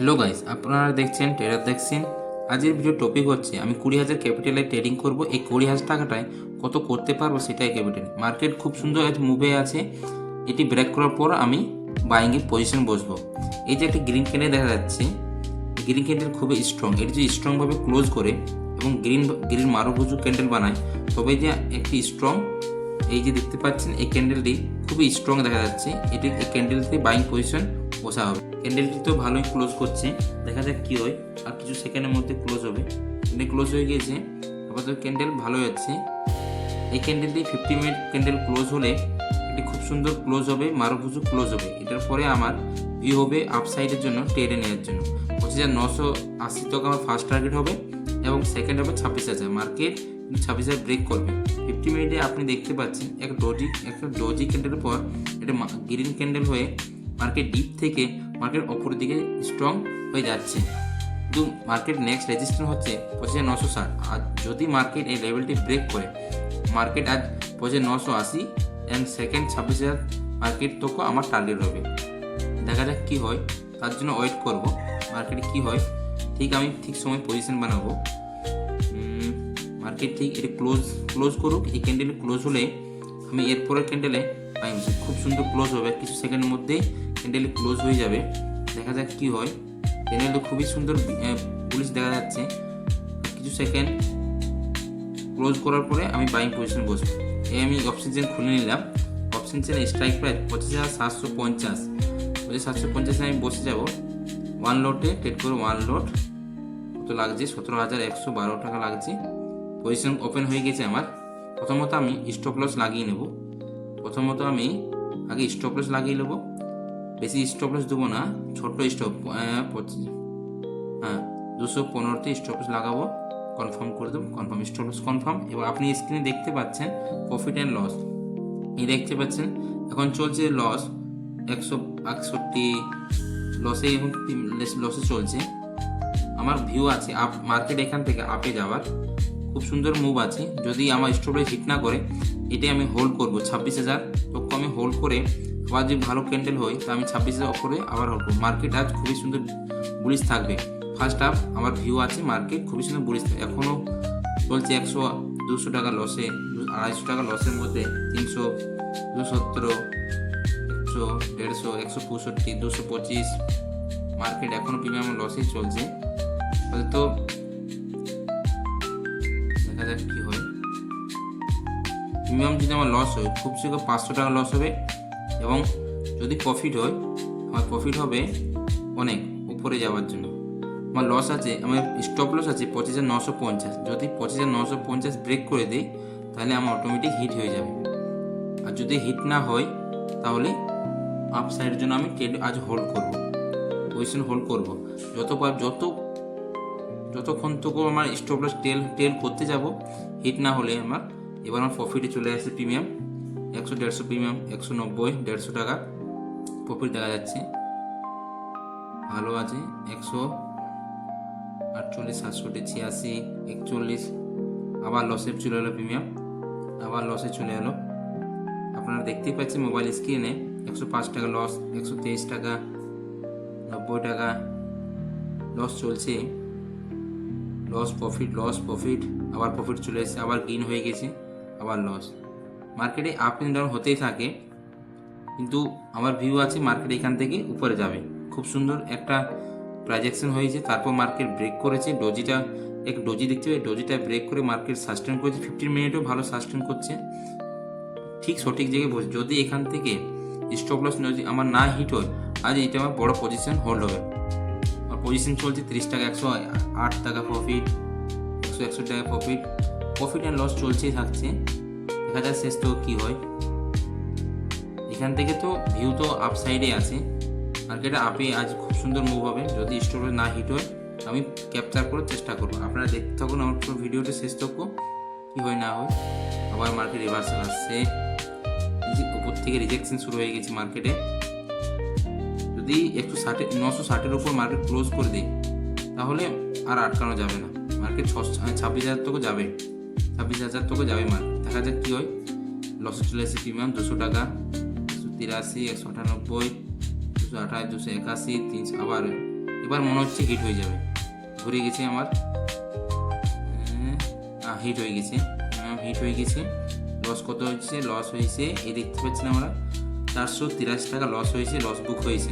Hello guys, আপনারা দেখছেন tedder দেখছেন। আজকের ভিডিও টপিক হচ্ছে আমি 20,000 ক্যাপিটালে ট্রেডিং করব। এই 20,000 টাকাটায় কত করতে পারবো সেটাই ক্যাপিটাল। মার্কেট খুব সুন্দর আজ মুভে আছে। এটি ব্রেক করার পর আমি বাইংয়ে পজিশন বসবো। এই যে একটা গ্রিন ক্যান্ডেল দেখা যাচ্ছে, গ্রিন ক্যান্ডেল খুবই স্ট্রং। এটি যদি স্ট্রংভাবে ক্লোজ করে এবং গ্রিন মারুভুজু ক্যান্ডেল বানায় তবে যে একটি স্ট্রং, এই যে দেখতে পাচ্ছেন এই ক্যান্ডেলটি খুবই স্ট্রং দেখা যাচ্ছে। এটি এই ক্যান্ডেলটি বাইং পজিশন বসা হবে। ক্যান্ডেলটি তো ভালোই ক্লোজ করছে, দেখা যাক কি হয়। আর কিছু সেকেন্ডের মধ্যে ক্লোজ হবে। ক্যান্ডেল ক্লোজ হয়ে গিয়েছে, আপাতত ক্যান্ডেল ভালো যাচ্ছে। এই ক্যান্ডেলটি 50 মিনিট ক্যান্ডেল ক্লোজ হলে এটি খুব সুন্দর ক্লোজ হবে, মারুভুজু ক্লোজ হবে। এটার পরে আমার ভিউ হবে আপসাইডের জন্য, ট্রেডে নেওয়ার জন্য 25,980 টাকা আমার ফার্স্ট টার্গেট হবে এবং সেকেন্ড হবে 26,000। মার্কেট 26,000 ব্রেক করবে। 50 মিনিটে আপনি দেখতে পাচ্ছেন একটা ডোজি ক্যান্ডেলের পর এটা গ্রিন ক্যান্ডেল হয়ে মার্কেট ডিপ থেকে মার্কেট অপরের দিকে স্ট্রং হয়ে যাচ্ছে। কিন্তু মার্কেট নেক্সট রেজিস্ট্যান্স হচ্ছে 25,960। আর যদি মার্কেট এই লেভেলটি ব্রেক করে, মার্কেট আজ 25,980 অ্যান্ড সেকেন্ড 26,000 মার্কেট তো আমার টার্গেট হবে। দেখা যাক কী হয়, তার জন্য ওয়েট করব মার্কেটে কী হয়। আমি ঠিক সময় পজিশন বানাবো। মার্কেট ঠিক এটা ক্লোজ করুক। এই ক্যান্ডেলে ক্লোজ হলে আমি এরপরের ক্যান্ডেলে খুব সুন্দর ক্লোজ হবে। কিছু সেকেন্ডের মধ্যেই ক্যান্ডেলে ক্লোজ হয়ে যাবে। দেখা যাক কী হয়। ক্যান্ডেলটা খুবই সুন্দর বুলিশ দেখা যাচ্ছে। কিছু সেকেন্ড ক্লোজ করার পরে আমি বাইং পজিশন বসবো। আমি অপশন চেন খুলে নিলাম। Option chain strike price 25,750। 25,750 আমি বসে যাব। ওয়ান লটে ট্রেড করে ওয়ান লট কত লাগছে, 17,112 টাকা লাগছে। পজিশন ওপেন হয়ে গেছে আমার। প্রথমত আমি স্টপ লস লাগিয়ে নেব। আমি আগে স্টপ লস লাগিয়ে নেব। বেশি স্টপ লস দেবো না, ছোট্ট স্টপ 215তে স্টপ লস লাগাবো। কনফার্ম করে দেবো, কনফার্ম স্টপ লস কনফার্ম। এবার আপনি স্ক্রিনে দেখতে পাচ্ছেন প্রফিট অ্যান্ড লস। এই দেখতে পাচ্ছেন এখন চলছে লস 161 লসে, এখন লসে চলছে। আমার ভিউ আছে আপ, মার্কেট এখান থেকে আপে যাওয়ার খুব সুন্দর মুভ আছে। যদি আমার স্টপ লস হিট না করে এটাই আমি হোল্ড করবো। 26,000 তখন আমি হোল্ড করে আবার যদি ভালো ক্যান্ডেল হয় তো আমি 26,000 ওপরে আবার হোল্ড করবো। মার্কেট আজ খুবই সুন্দর বুলিশ থাকবে। ফার্স্ট হাফ আমার ভিউ আছে মার্কেট খুবই সুন্দর বুলিশ থাকবে। এখনও চলছে 200 টাকা লসে, 250 টাকা লসের মধ্যে 300, 270, 100, 150, 165, 225 মার্কেট এখনও প্রিমিয়াম লসেই চলছে। তো দেখা যাক কী হয়। প্রিমিয়াম যদি আমার লস হয় খুব শীঘ্র 500 টাকা লস হবে এবং যদি প্রফিট হয় আমার প্রফিট হবে অনেক উপরে যাওয়ার জন্য। আমার লস আছে, আমার স্টপ লস আছে 25,950। যদি 25,950 ব্রেক করে দিই তাহলে আমার অটোমেটিক হিট হয়ে যাবে। আর যদি হিট না হয় তাহলে আপ সাইডের জন্য আমি ট্রেড আজ হোল্ড করব, পজিশন হোল্ড করব। যতক্ষণ তো আমার স্টপ লস টেল করতে যাব, হিট না হলে এবার আমার প্রফিটে চলে আসছে প্রিমিয়াম 100, 150 প্রিমিয়াম 190, 150 টাকা প্রফিট দেখা যাচ্ছে। ভালো আছে 148, 67, 86, 41। আবার লসে চলে এলো প্রিমিয়াম, আবার লসে চলে এলো। আপনারা দেখতেই পাচ্ছেন মোবাইল স্ক্রিনে 105 টাকা লস, 123 টাকা, 90 টাকা লস চলছে। লস প্রফিট আবার প্রফিট চলে এসেছে, আবার গেইন হয়ে গেছে, আবার লস। মার্কেটে আপ অ্যান্ড ডাউন হতেই থাকে, কিন্তু আমার ভিউ আছে মার্কেট এখান থেকে উপরে যাবে। খুব সুন্দর একটা প্রাইজেকশন হয়েছে, তারপর মার্কেট ব্রেক করেছে। ডোজি দেখতে পাই, ডোজিটা ব্রেক করে মার্কেট সাস্টেন করেছে। 15 মিনিটও ভালো সাস্টেন করছে, ঠিক সঠিক জায়গায় বসে। যদি এখান থেকে স্টপ লস যদি আমার না হিট হয় আজ এটা আমার বড় পজিশন হোল্ড হবে। আমার পজিশন চলছে 30 টাকা, 108 টাকা প্রফিট, 161 টাকা প্রফিট অ্যান্ড লস চলছেই থাকছে। দেখা যাক শেষ তো কী হয়। এখান থেকে তো ভিউ তো আপ সাইডে আছে, মার্কেটে আপে আজ খুব সুন্দর মুভ হবে। যদি স্টপ লস না হিট হয় আমি ক্যাপচার করার চেষ্টা করবো। আপনারা দেখতে থাকুন আমার পুরো ভিডিওটা শেষ থাকবো, কী হয় না হয়। আবার মার্কেট রিভার্সাল আসছে, উপর থেকে রিজেকশন শুরু হয়ে গেছে মার্কেটে। যদি 960-এর উপর মার্কেট ক্লোজ করে দিই তাহলে আর আটকানো যাবে না। মার্কেট 26,000 থেকে যাবে, 26,000 থেকে যাবে মার্কেট। দেখা যাক কী হয়। লসে চলে এসেছে প্রিমিয়াম 200 টাকা, 183, 198, 228, 281, 300, আবার এবার মনে হচ্ছে হিট হয়ে যাবে, ঘুরে গেছে আমার, হিট হয়ে গেছে, হিট হয়ে গেছে। লস কত হয়েছে? লস হয়েছে এই দেখতে পাচ্ছেন আমরা 483 টাকা লস হয়েছে, লস বুক হয়েছে।